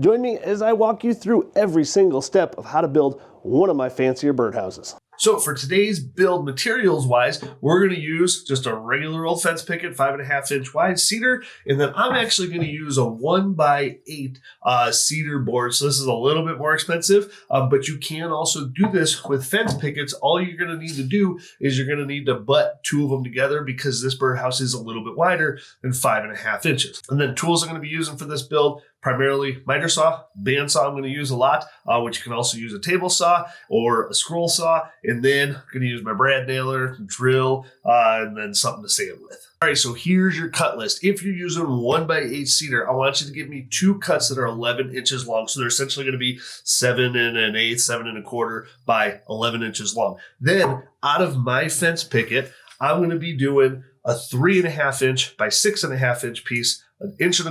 Join me as I walk you through every single step of how to build one of my fancier birdhouses. So for today's build materials wise, we're going to use just a regular old fence picket, 5.5 inch wide cedar. And then I'm actually going to use a 1x8 cedar board. So this is a little bit more expensive, but you can also do this with fence pickets. All you're going to need to do is you're going to need to butt two of them together because this birdhouse is a little bit wider than 5.5 inches. And then tools I'm going to be using for this build, primarily miter saw, bandsaw I'm going to use a lot, which you can also use a table saw or a scroll saw. And then I'm going to use my brad nailer, drill, and then something to sand with. All right, so here's your cut list. If you're using 1x8 cedar, I want you to give me two cuts that are 11 inches long. So they're essentially going to be 7 1/8, 7 1/4 by 11 inches long. Then out of my fence picket, I'm going to be doing a 3.5 inch by 6.5 inch piece, 1.25 inches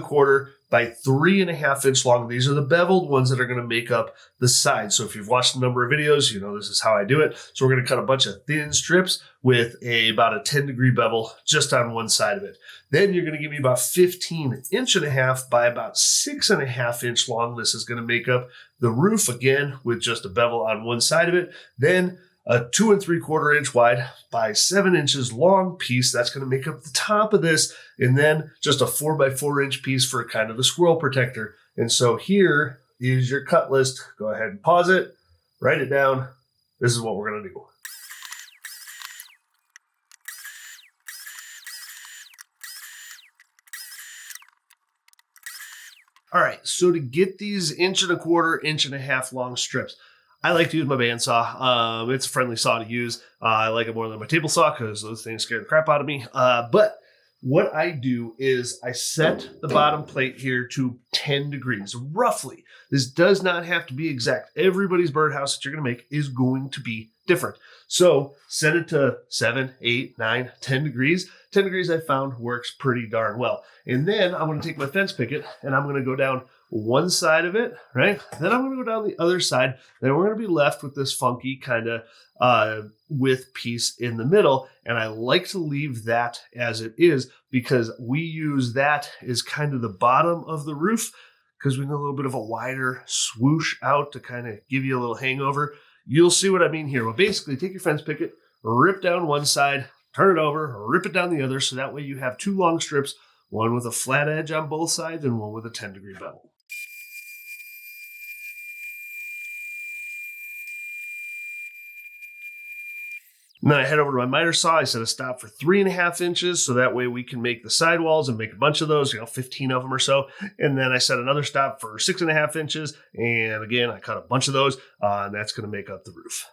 by 3.5 inch long. These are the beveled ones that are going to make up the side. So if you've watched a number of videos, you know this is how I do it. So we're going to cut a bunch of thin strips with about a 10-degree bevel just on one side of it. Then you're going to give me about 15.5 inches by about 6.5 inch long. This is going to make up the roof again with just a bevel on one side of it. Then a 2.75 inch wide by 7 inches long piece. That's going to make up the top of this. And then just a 4x4 inch piece for kind of the squirrel protector. And so here is your cut list. Go ahead and pause it, write it down. This is what we're going to do. All right, so to get these 1.25 inch long strips, I like to use my bandsaw. It's a friendly saw to use. I like it more than my table saw because those things scare the crap out of me. But what I do is I set the bottom plate here to 10 degrees, roughly. This does not have to be exact. Everybody's birdhouse that you're going to make is going to be different. So set it to 7, 8, 9, 10 degrees. 10 degrees I found works pretty darn well. And then I'm going to take my fence picket and I'm going to go down one side of it, right? Then I'm going to go down the other side. Then we're going to be left with this funky kind of width piece in the middle. And I like to leave that as it is because we use that as kind of the bottom of the roof because we need a little bit of a wider swoosh out to kind of give you a little hangover. You'll see what I mean here. Well, basically take your fence picket, rip down one side, turn it over, rip it down the other. So that way you have two long strips, one with a flat edge on both sides and one with a 10-degree bevel. And then I head over to my miter saw. I set a stop for 3.5 inches. So that way we can make the sidewalls and make a bunch of those, 15 of them or so. And then I set another stop for 6.5 inches. And again, I cut a bunch of those and that's going to make up the roof.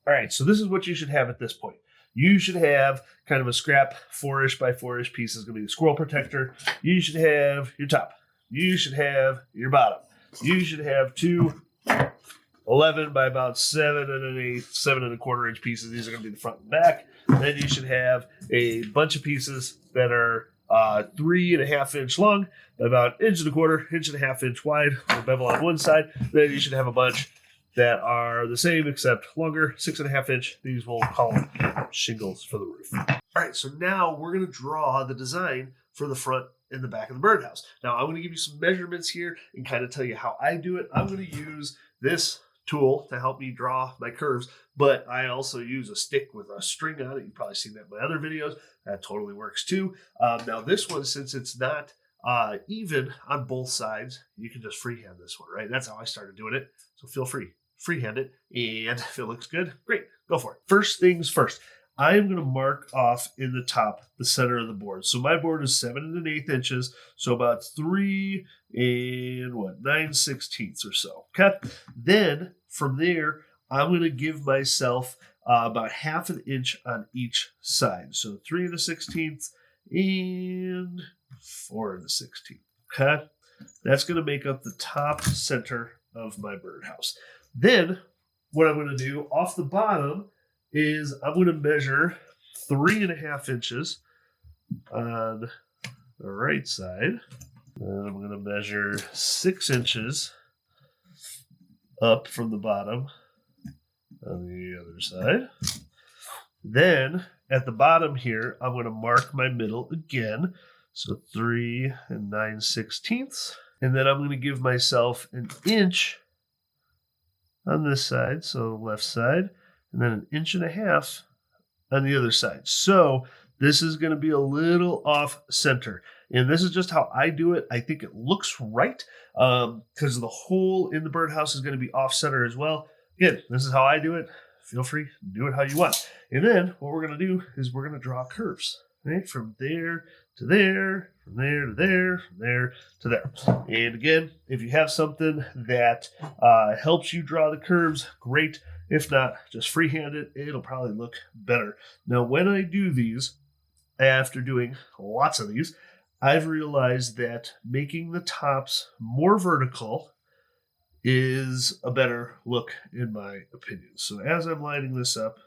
All right, so this is what you should have at this point. You should have kind of a scrap 4-ish by 4-ish piece is going to be the squirrel protector. You should have your top. You should have your bottom. You should have two 11 by about 7 1/8, 7 1/4 inch pieces. These are going to be the front and back. Then you should have a bunch of pieces that are 3.5 inch long, about 1.25 1.5 wide, with a bevel on one side. Then you should have a bunch that are the same except longer, 6.5 inch. These we'll call them shingles for the roof. All right, so now we're going to draw the design for the front and the back of the birdhouse. Now I'm going to give you some measurements here and kind of tell you how I do it. I'm going to use this tool to help me draw my curves, but I also use a stick with a string on it. You've probably seen that in my other videos. That totally works too. Now this one, since it's not even on both sides, you can just freehand this one, right? That's how I started doing it. So feel free, freehand it. And if it looks good, great, go for it. First things first, I am going to mark off in the top, the center of the board. So my board is 7 1/8 inches. So about 3 9/16 or so. Okay. Then from there, I'm going to give myself about 1/2 inch on each side. So 3 1/16 and 4 1/16. Okay. That's going to make up the top center of my birdhouse. Then what I'm going to do off the bottom is I'm going to measure 3.5 inches on the right side. And I'm going to measure 6 inches up from the bottom on the other side. Then at the bottom here, I'm going to mark my middle again. So 3 9/16. And then I'm going to give myself an inch on this side, so left side, and then 1.5 inches on the other side. So this is going to be a little off center. And this is just how I do it. I think it looks right because the hole in the birdhouse is going to be off center as well. Again, this is how I do it. Feel free to do it how you want. And then what we're going to do is we're going to draw curves, right? From there to there, from there to there, from there to there. And again, if you have something that helps you draw the curves, great. If not, just freehand it. It'll probably look better. Now, when I do these, after doing lots of these, I've realized that making the tops more vertical is a better look in my opinion. So as I'm lining this up,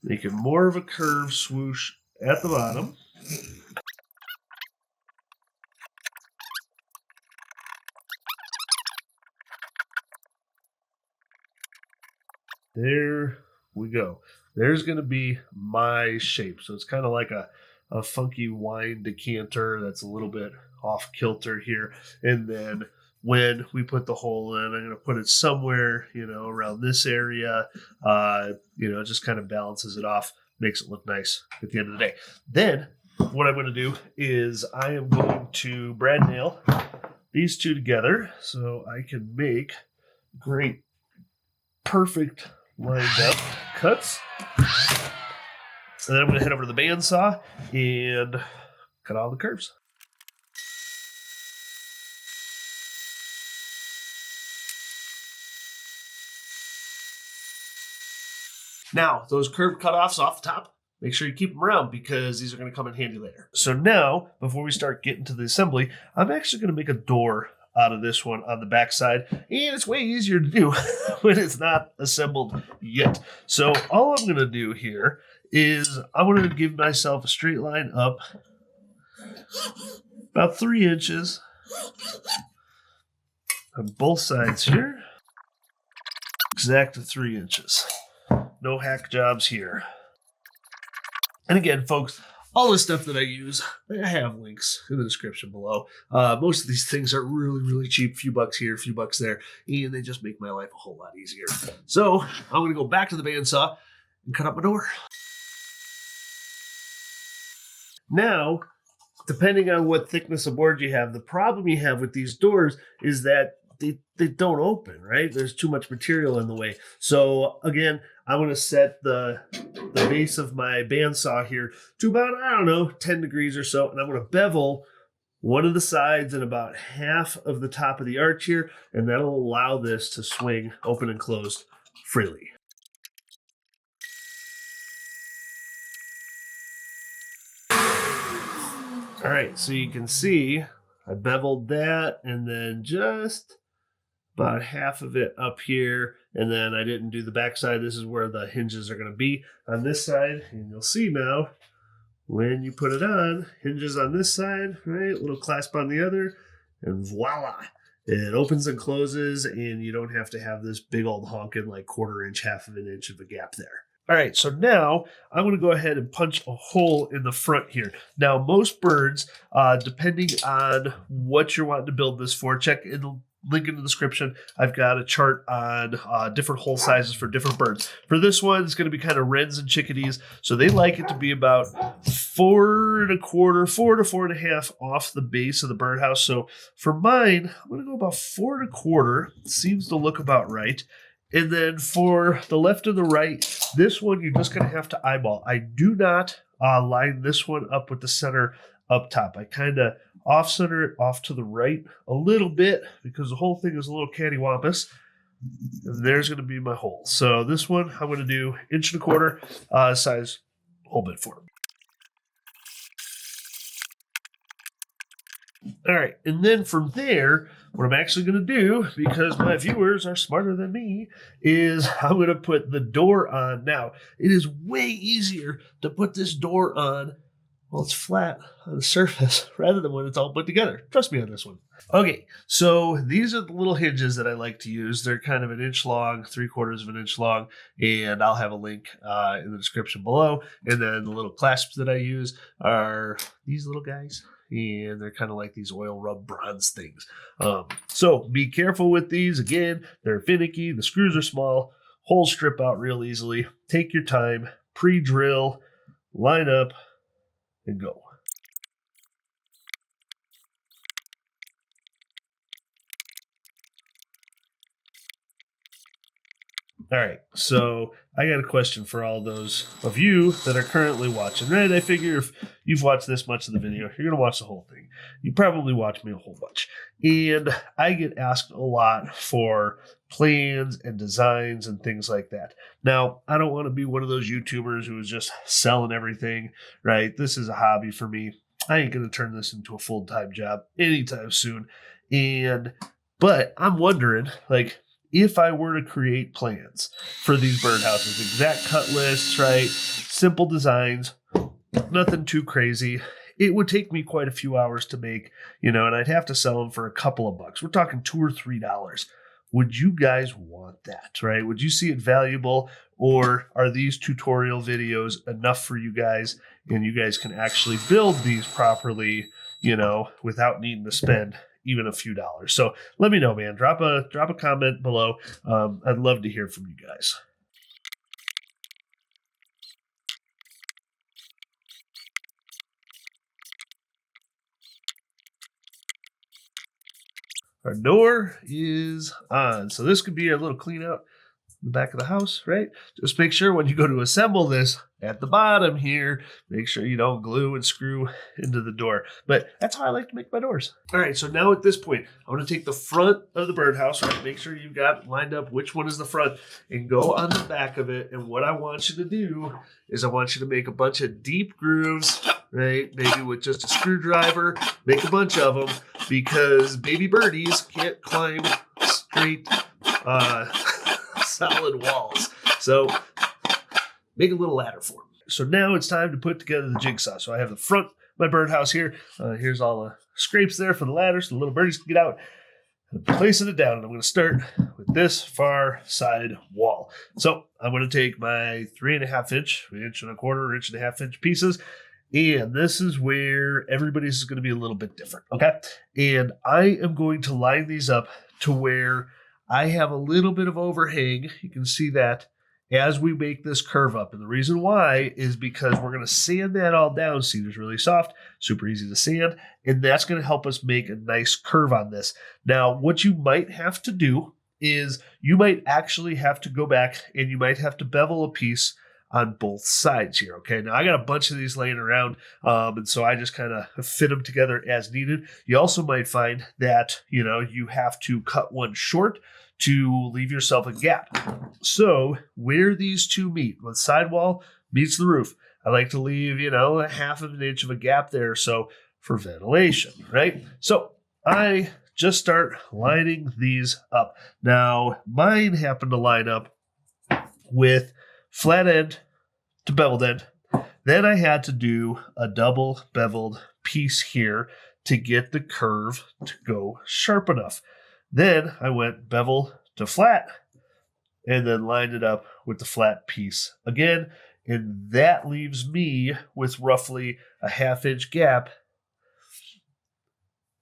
making more of a curve swoosh at the bottom. There we go. There's going to be my shape. So it's kind of like a funky wine decanter that's a little bit off kilter here. And then when we put the hole in, I'm going to put it somewhere, around this area. It just kind of balances it off, makes it look nice at the end of the day. Then what I'm going to do is I am going to brad nail these two together so I can make great, perfect lined up cuts. And then I'm going to head over to the bandsaw and cut all the curves. Now, those curved cutoffs off the top, make sure you keep them around because these are going to come in handy later. So now, before we start getting to the assembly, I'm actually going to make a door out of this one on the back side, and it's way easier to do when it's not assembled yet. So all I'm going to do here is I'm going to give myself a straight line up about 3 inches on both sides here. Exact 3 inches. No hack jobs here. And again, folks, all the stuff that I use, I have links in the description below. Most of these things are really, really cheap. A few bucks here, a few bucks there, and they just make my life a whole lot easier. So I'm going to go back to the bandsaw and cut up my door. Now, depending on what thickness of board you have, the problem you have with these doors is that they don't open, right? There's too much material in the way. So again, I'm going to set the base of my bandsaw here to about, 10 degrees or so. And I'm going to bevel one of the sides and about half of the top of the arch here. And that'll allow this to swing open and closed freely. All right, so you can see I beveled that and then just about half of it up here. And then I didn't do the back side. This is where the hinges are going to be on this side. And you'll see now when you put it on, hinges on this side, right? Little clasp on the other, and voila. It opens and closes, and you don't have to have this big old honking like 1/4 inch, 1/2 inch of a gap there. All right, so now I'm going to go ahead and punch a hole in the front here. Now, most birds, depending on what you're wanting to build this for, check in the link in the description. I've got a chart on different hole sizes for different birds. For this one, it's going to be kind of wrens and chickadees. So they like it to be about 4 1/4, 4 to 4.5 off the base of the birdhouse. So for mine, I'm going to go about 4 1/4. Seems to look about right. And then for the left and the right, this one you're just going to have to eyeball. I do not line this one up with the center up top. I kind of off-center it off to the right a little bit because the whole thing is a little cattywampus. And there's going to be my hole. So this one I'm going to do 1 1/4 size hole bit for it. All right, and then from there, what I'm actually going to do, because my viewers are smarter than me, is I'm going to put the door on. Now, it is way easier to put this door on well, it's flat on the surface rather than when it's all put together. Trust me on this one. Okay, so these are the little hinges that I like to use. They're kind of an inch long, 3/4 of an inch long, and I'll have a link in the description below. And then the little clasps that I use are these little guys, and they're kind of like these oil rub bronze things. So be careful with these. Again, they're finicky. The screws are small. Holes strip out real easily. Take your time. Pre-drill, line up, and go. All right, so I got a question for all those of you that are currently watching, right? I figure if you've watched this much of the video, you're going to watch the whole thing. You probably watch me a whole bunch. And I get asked a lot for plans and designs and things like that. Now, I don't want to be one of those YouTubers who is just selling everything, right? This is a hobby for me. I ain't going to turn this into a full-time job anytime soon. But I'm wondering, like, if I were to create plans for these birdhouses, exact cut lists, right? Simple designs, nothing too crazy. It would take me quite a few hours to make, and I'd have to sell them for a couple of bucks. We're talking $2 or $3. Would you guys want that, right? Would you see it valuable, or are these tutorial videos enough for you guys and you guys can actually build these properly, without needing to spend even a few dollars? So let me know, man. Drop a comment below. I'd love to hear from you guys. Our door is on. So this could be a little clean out in the back of the house, right? Just make sure when you go to assemble this at the bottom here, make sure you don't glue and screw into the door. But that's how I like to make my doors. All right, so now at this point, I want to take the front of the birdhouse, right? Make sure you've got lined up which one is the front and go on the back of it. And what I want you to do is I want you to make a bunch of deep grooves, right? Maybe with just a screwdriver, make a bunch of them because baby birdies can't climb straight solid walls. So make a little ladder for them. So now it's time to put together the jigsaw. So I have the front of my birdhouse here. Here's all the scrapes there for the ladder so the little birdies can get out. I'm placing it down, and I'm going to start with this far side wall. So I'm going to take my 3.5 inch, 1.25 inch, 1.5 inch pieces. And this is where everybody's is going to be a little bit different, okay? And I am going to line these up to where I have a little bit of overhang. You can see that as we make this curve up. And the reason why is because we're going to sand that all down. Cedar's really soft, super easy to sand, and that's going to help us make a nice curve on this. Now, what you might have to do is you might actually have to go back and you might have to bevel a piece on both sides here, okay? Now, I got a bunch of these laying around, and so I just kind of fit them together as needed. You also might find that, you have to cut one short to leave yourself a gap. So where these two meet, when sidewall meets the roof, I like to leave, a 1/2 inch of a gap there, so for ventilation, right? So I just start lining these up. Now, mine happen to line up with flat end to beveled end. Then I had to do a double beveled piece here to get the curve to go sharp enough. Then I went bevel to flat and then lined it up with the flat piece again. And that leaves me with roughly a 1/2 inch gap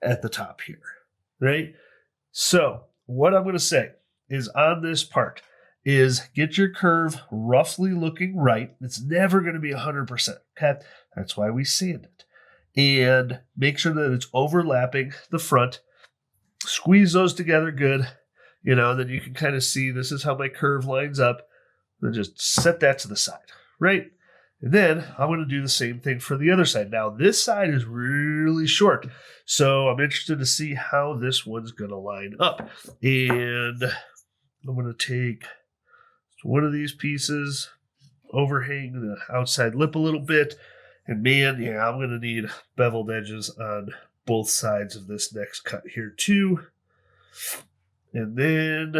at the top here, right? So what I'm going to say is on this part is get your curve roughly looking right. It's never going to be 100%, okay? That's why we sand it. And make sure that it's overlapping the front. Squeeze those together good, then you can kind of see this is how my curve lines up. Then just set that to the side, right? And then I'm going to do the same thing for the other side. Now, this side is really short, so I'm interested to see how this one's going to line up. And I'm going to take one of these pieces, overhang the outside lip a little bit, and man, yeah, I'm going to need beveled edges on both sides of this next cut here too. And then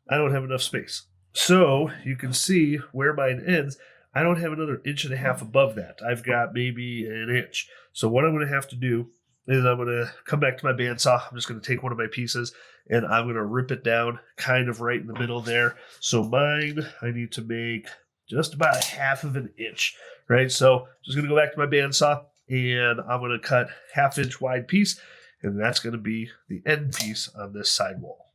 I don't have enough space. So you can see where mine ends. I don't have another 1.5 inches above that. I've got maybe an inch. So what I'm going to have to do is I'm going to come back to my bandsaw. I'm just going to take one of my pieces and I'm going to rip it down kind of right in the middle there. So mine, I need to make just about 1/2 inch, right? So I'm just going to go back to my bandsaw and I'm going to cut 1/2 inch wide piece, and that's going to be the end piece on this sidewall.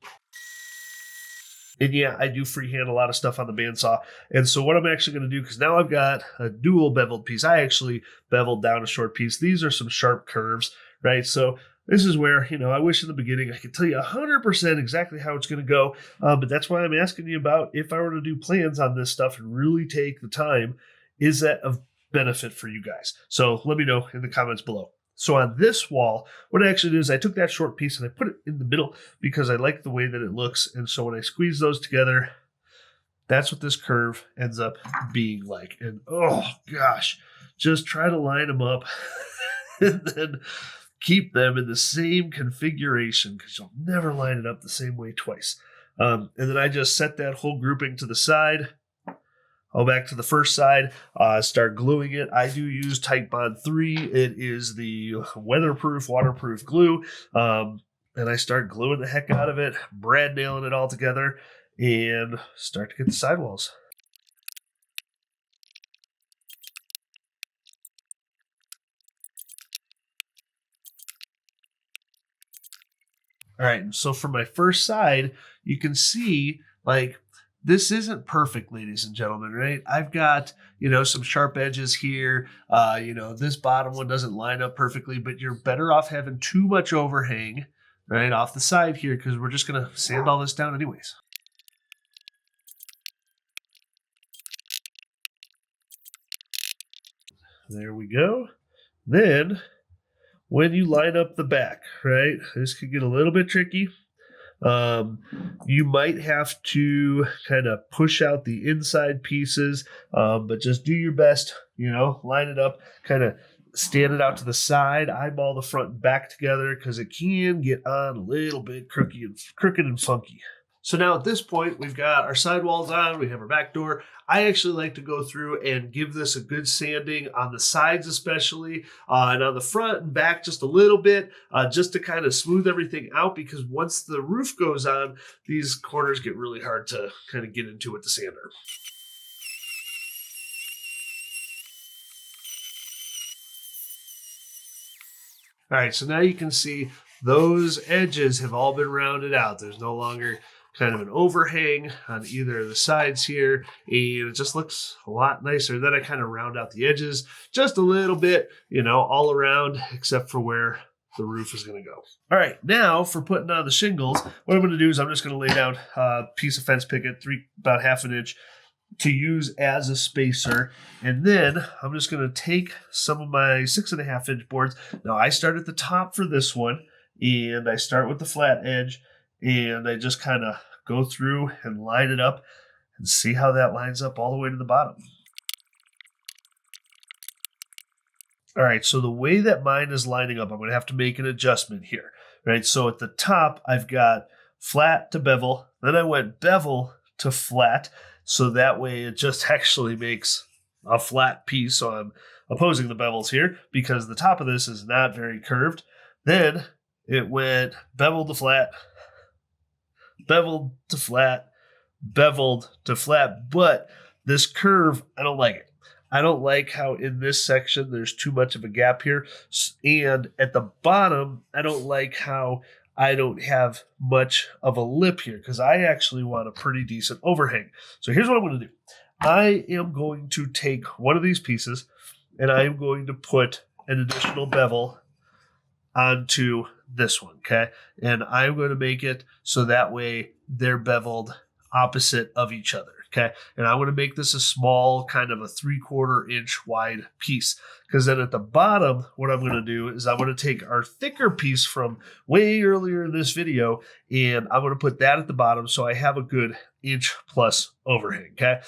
And yeah, I do freehand a lot of stuff on the bandsaw. And so what I'm actually going to do, because now I've got a dual beveled piece. I actually beveled down a short piece. These are some sharp curves, right? So this is where, I wish in the beginning I could tell you 100% exactly how it's going to go. But that's why I'm asking you about, if I were to do plans on this stuff and really take the time, is that of benefit for you guys? So let me know in the comments below. So on this wall, what I actually did is I took that short piece and I put it in the middle because I like the way that it looks. And so when I squeeze those together, that's what this curve ends up being like. And oh gosh, just try to line them up and then keep them in the same configuration, because you'll never line it up the same way twice. And then I just set that whole grouping to the side. I'll back to the first side, start gluing it. I do use Titebond 3. It is the weatherproof, waterproof glue. And I start gluing the heck out of it, brad nailing it all together, and start to get the sidewalls. All right, and so for my first side, you can see, this isn't perfect, ladies and gentlemen, right? I've got, some sharp edges here. This bottom one doesn't line up perfectly, but you're better off having too much overhang, right, off the side here, because we're just going to sand all this down anyways. There we go. Then, when you line up the back, right, this could get a little bit tricky. You might have to kind of push out the inside pieces, but just do your best, line it up, kind of stand it out to the side, eyeball the front and back together, because it can get on a little bit crooked and funky. So now at this point, we've got our sidewalls on, we have our back door. I actually like to go through and give this a good sanding on the sides especially, and on the front and back just a little bit, just to kind of smooth everything out, because once the roof goes on, these corners get really hard to kind of get into with the sander. All right, so now you can see those edges have all been rounded out. There's no longer kind of an overhang on either of the sides here, and it just looks a lot nicer. Then I kind of round out the edges just a little bit, all around, except for where the roof is going to go. All right, now for putting on the shingles, what I'm going to do is I'm just going to lay down a piece of fence picket, about 1/2 inch, to use as a spacer. And then I'm just going to take some of my 6.5 inch boards. Now I start at the top for this one, and I start with the flat edge, and I just kind of go through and line it up and see how that lines up all the way to the bottom. All right, so the way that mine is lining up, I'm going to have to make an adjustment here, right? So at the top, I've got flat to bevel. Then I went bevel to flat, so that way it just actually makes a flat piece. So I'm opposing the bevels here because the top of this is not very curved. Then it went beveled to flat, beveled to flat, beveled to flat. But this curve, I don't like it. I don't like how in this section there's too much of a gap here. And at the bottom, I don't like how I don't have much of a lip here, because I actually want a pretty decent overhang. So here's what I'm going to do. I am going to take one of these pieces and I'm going to put an additional bevel onto this one, okay? And I'm going to make it so that way they're beveled opposite of each other, okay? And I'm going to make this a small, kind of a 3/4 inch wide piece, because then at the bottom, what I'm going to do is I'm going to take our thicker piece from way earlier in this video, and I'm going to put that at the bottom so I have a good 1+ inch overhang, okay?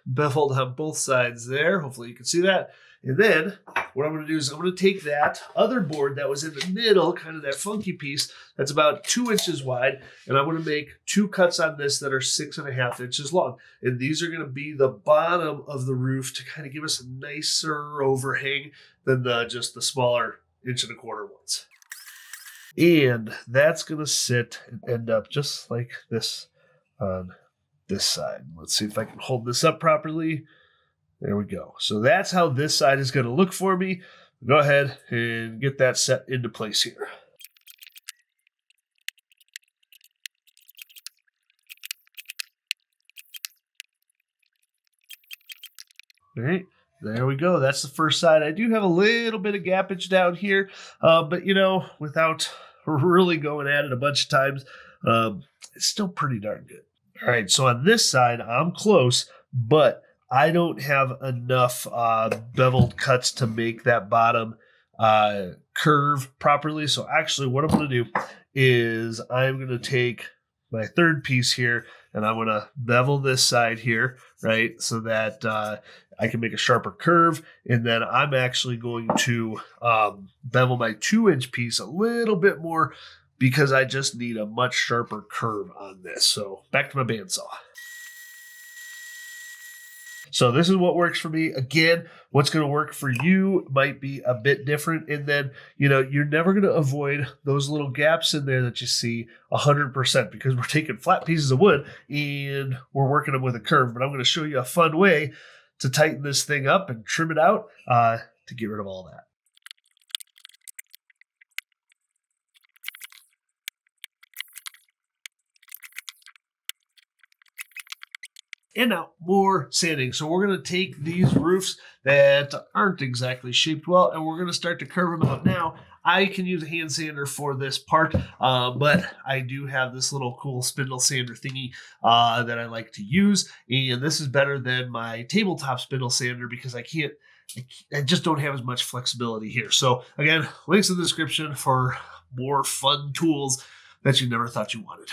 Beveled on both sides there. Hopefully you can see that. And then what I'm going to do is I'm going to take that other board that was in the middle, kind of that funky piece that's about 2 inches wide, and I'm going to make 2 cuts on this that are 6.5 inches long. And these are going to be the bottom of the roof to kind of give us a nicer overhang than just the smaller 1.25 inch ones. And that's going to sit and end up just like this on this side. Let's see if I can hold this up properly. There we go. So that's how this side is going to look for me. Go ahead and get that set into place here. All right, there we go. That's the first side. I do have a little bit of gappage down here, but without really going at it a bunch of times, it's still pretty darn good. All right, so on this side, I'm close, but I don't have enough beveled cuts to make that bottom curve properly. So actually what I'm going to do is I'm going to take my third piece here and I'm going to bevel this side here, right? So that I can make a sharper curve. And then I'm actually going to bevel my 2-inch piece a little bit more because I just need a much sharper curve on this. So back to my bandsaw. So this is what works for me. Again, what's going to work for you might be a bit different. And then, you're never going to avoid those little gaps in there that you see 100% because we're taking flat pieces of wood and we're working them with a curve. But I'm going to show you a fun way to tighten this thing up and trim it out to get rid of all that. And now more sanding. So we're going to take these roofs that aren't exactly shaped well and we're going to start to curve them out. Now I can use a hand sander for this part, but I do have this little cool spindle sander thingy that I like to use. And this is better than my tabletop spindle sander because I just don't have as much flexibility here. So again, links in the description for more fun tools that you never thought you wanted.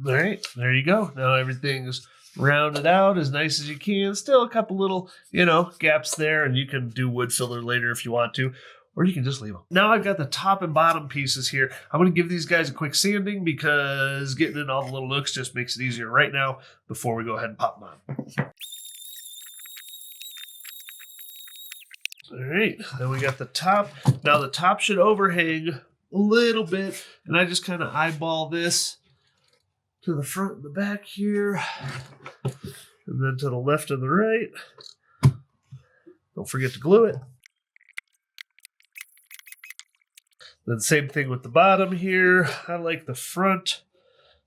All right, there you go. Now everything's rounded out as nice as you can. Still a couple little, gaps there, and you can do wood filler later if you want to, or you can just leave them. Now I've got the top and bottom pieces here. I'm going to give these guys a quick sanding because getting in all the little nooks just makes it easier right now before we go ahead and pop them on. All right, then we got the top. Now the top should overhang a little bit, and I just kind of eyeball this to the front and the back here, and then to the left and the right. Don't forget to glue it. Then same thing with the bottom here. I like the front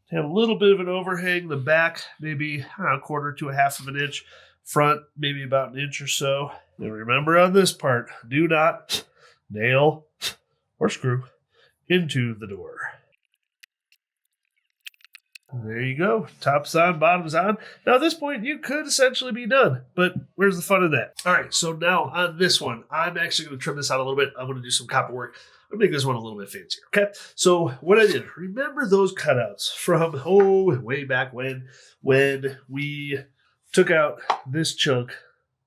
to have a little bit of an overhang. The back, maybe a 1/4 to 1/2 inch. Front, maybe about 1 inch or so. And remember on this part, do not nail or screw into the door. There you go. Top's on, bottom's on. Now at this point, you could essentially be done, but where's the fun in that? All right, so now on this one, I'm actually going to trim this out a little bit. I'm going to do some copper work. I'm going to make this one a little bit fancier, okay? So what I did, remember those cutouts from, way back when we took out this chunk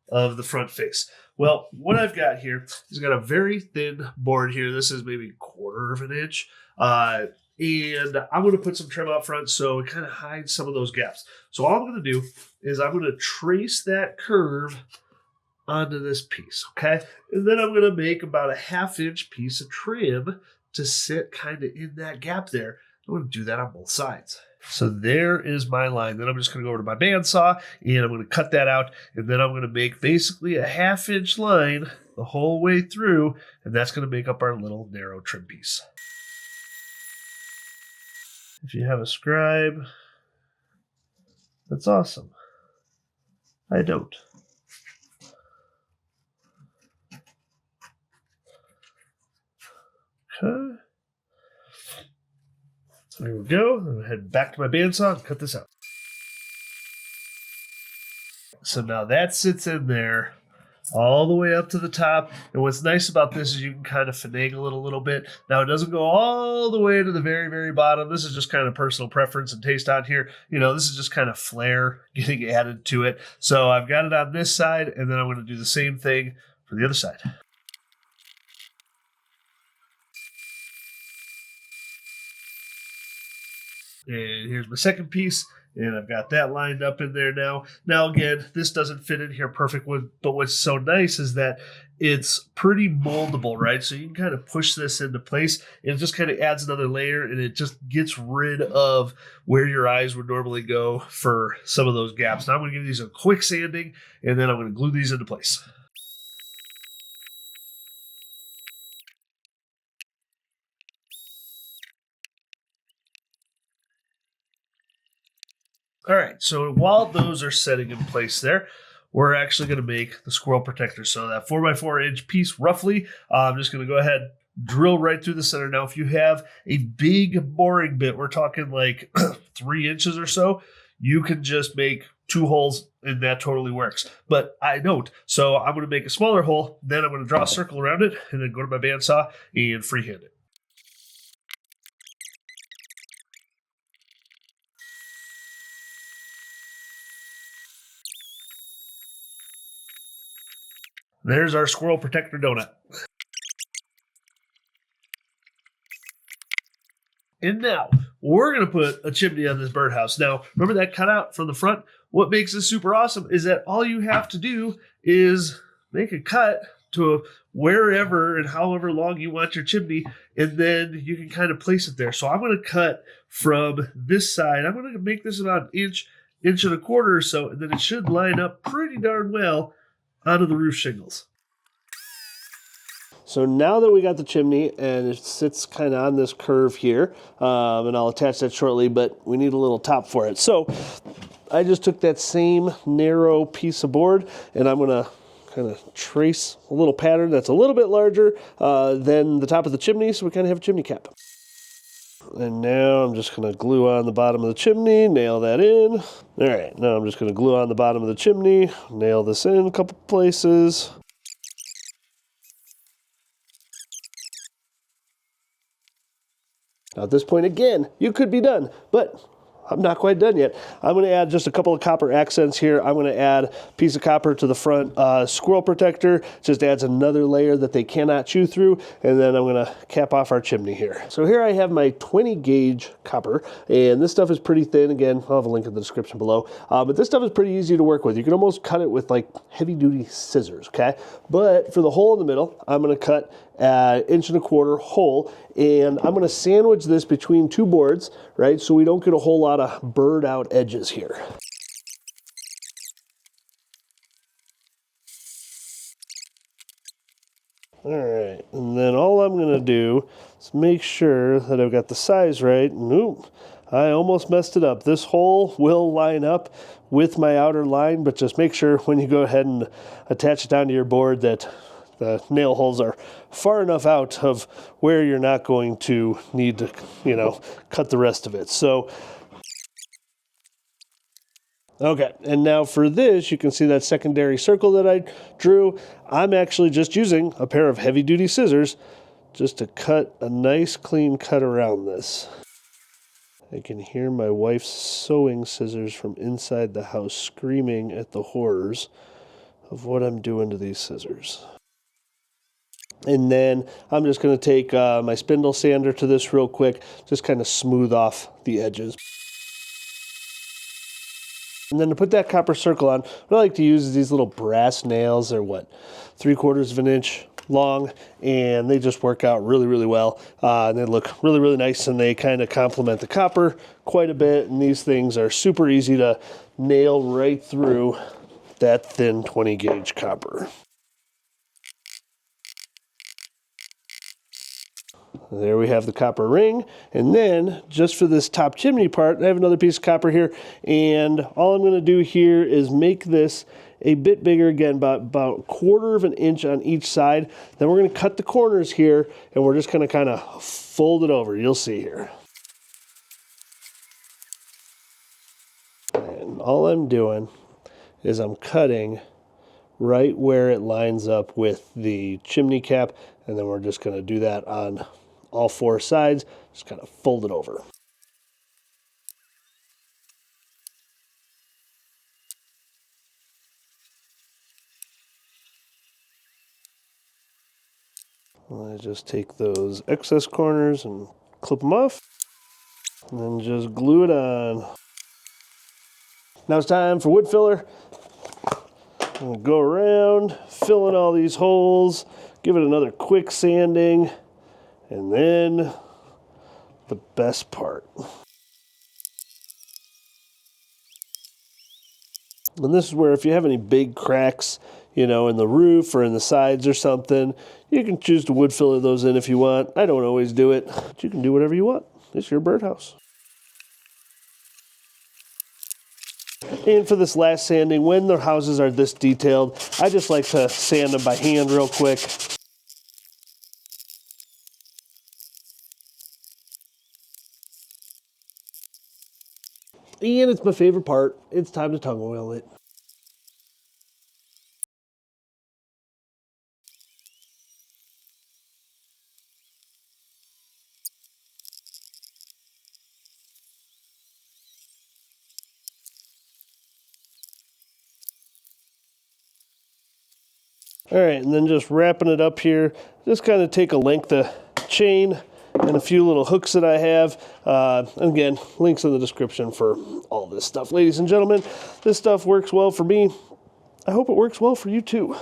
of the front face. Well, what I've got here is got a very thin board here. This is maybe 1/4 inch. And I'm going to put some trim out front so it kind of hides some of those gaps. So all I'm going to do is I'm going to trace that curve onto this piece, okay? And then I'm going to make about a 1/2 inch piece of trim to sit kind of in that gap there. I'm going to do that on both sides. So there is my line. Then I'm just going to go over to my bandsaw and I'm going to cut that out. And then I'm going to make basically a 1/2 inch line the whole way through. And that's going to make up our little narrow trim piece. If you have a scribe, that's awesome. I don't. Okay. There we go. I'm going to head back to my bandsaw and cut this out. So now that sits in there all the way up to the top. And what's nice about this is you can kind of finagle it a little bit. Now, it doesn't go all the way to the very, very bottom. This is just kind of personal preference and taste on here. You know, this is just kind of flair getting added to it. So I've got it on this side, and then I'm going to do the same thing for the other side. And here's my second piece, and I've got that lined up in there now. Now, again, this doesn't fit in here perfect, but what's so nice is that it's pretty moldable, right? So you can kind of push this into place, and it just kind of adds another layer, and it just gets rid of where your eyes would normally go for some of those gaps. Now I'm going to give these a quick sanding, and then I'm going to glue these into place. All right, so while those are setting in place there, we're actually going to make the squirrel protector. So that 4x4 inch piece, roughly, I'm just going to go ahead, drill right through the center. Now, if you have a big boring bit, we're talking like 3 inches or so, you can just make 2 holes and that totally works. But I don't. So I'm going to make a smaller hole, then I'm going to draw a circle around it, and then go to my bandsaw and freehand it. There's our squirrel protector donut. And now we're going to put a chimney on this birdhouse. Now, remember that cutout from the front? What makes this super awesome is that all you have to do is make a cut to wherever and however long you want your chimney, and then you can kind of place it there. So I'm going to cut from this side. I'm going to make this about an inch and a quarter or so, and then it should line up pretty darn well onto the roof shingles. So now that we got the chimney and it sits kind of on this curve here, and I'll attach that shortly, but we need a little top for it. So I just took that same narrow piece of board, and I'm going to kind of trace a little pattern that's a little bit larger than the top of the chimney, so we kind of have a chimney cap. And now I'm just going to glue on the bottom of the chimney, nail that in. All right, now I'm just going to glue on the bottom of the chimney, nail this in a couple places. Now at this point, again, you could be done, but I'm not quite done yet. I'm going to add just a couple of copper accents here. I'm going to add a piece of copper to the front squirrel protector. Just adds another layer that they cannot chew through. And then I'm going to cap off our chimney here. So here I have my 20 gauge copper, and this stuff is pretty thin. Again, I'll have a link in the description below. But this stuff is pretty easy to work with. You can almost cut it with like heavy duty scissors, okay? But for the hole in the middle, I'm going to cut an 1.25 inch hole, and I'm going to sandwich this between 2 boards, right, so we don't get a whole lot of burred out edges here. All right, and then all I'm going to do is make sure that I've got the size right. Nope, I almost messed it up. This hole will line up with my outer line, but just make sure when you go ahead and attach it down to your board that the nail holes are far enough out of where you're not going to need to, cut the rest of it. So, okay, and now for this, you can see that secondary circle that I drew. I'm actually just using a pair of heavy-duty scissors just to cut a nice clean cut around this. I can hear my wife's sewing scissors from inside the house screaming at the horrors of what I'm doing to these scissors. And then I'm just going to take my spindle sander to this real quick, just kind of smooth off the edges. And then to put that copper circle on, what I like to use is these little brass nails. They're 3/4 of an inch long, and they just work out really, really well. And they look really, really nice, and they kind of complement the copper quite a bit. And these things are super easy to nail right through that thin 20 gauge copper. There we have the copper ring, and then just for this top chimney part, I have another piece of copper here, and all I'm going to do here is make this a bit bigger, again, about 1/4 of an inch on each side. Then we're going to cut the corners here, and we're just going to kind of fold it over. You'll see here. And all I'm doing is I'm cutting right where it lines up with the chimney cap, and then we're just going to do that on all four sides. Just kind of fold it over. I just take those excess corners and clip them off, and then just glue it on. Now it's time for wood filler. We'll go around, fill in all these holes, give it another quick sanding, and then the best part. And this is where if you have any big cracks, you know, in the roof or in the sides or something, you can choose to wood filler those in if you want. I don't always do it, but you can do whatever you want. It's your birdhouse. And for this last sanding, when the houses are this detailed, I just like to sand them by hand real quick. And it's my favorite part. It's time to tongue oil it. All right, and then just wrapping it up here, just kind of take a length of chain and a few little hooks that I have. Again, links in the description for all this stuff. Ladies and gentlemen, this stuff works well for me. I hope it works well for you too.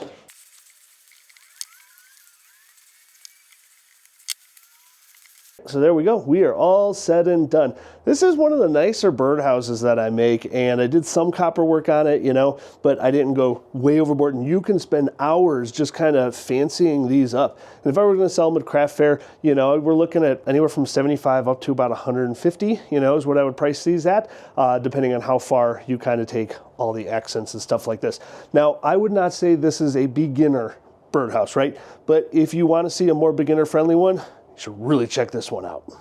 So there we go. We are all said and done. This is one of the nicer birdhouses that I make, and I did some copper work on it, you know, but I didn't go way overboard. And you can spend hours just kind of fancying these up. And if I were going to sell them at craft fair, you know, we're looking at anywhere from 75 up to about 150, you know, is what I would price these at, depending on how far you kind of take all the accents and stuff like this. Now, I would not say this is a beginner birdhouse, right? But if you want to see a more beginner-friendly one, you should really check this one out.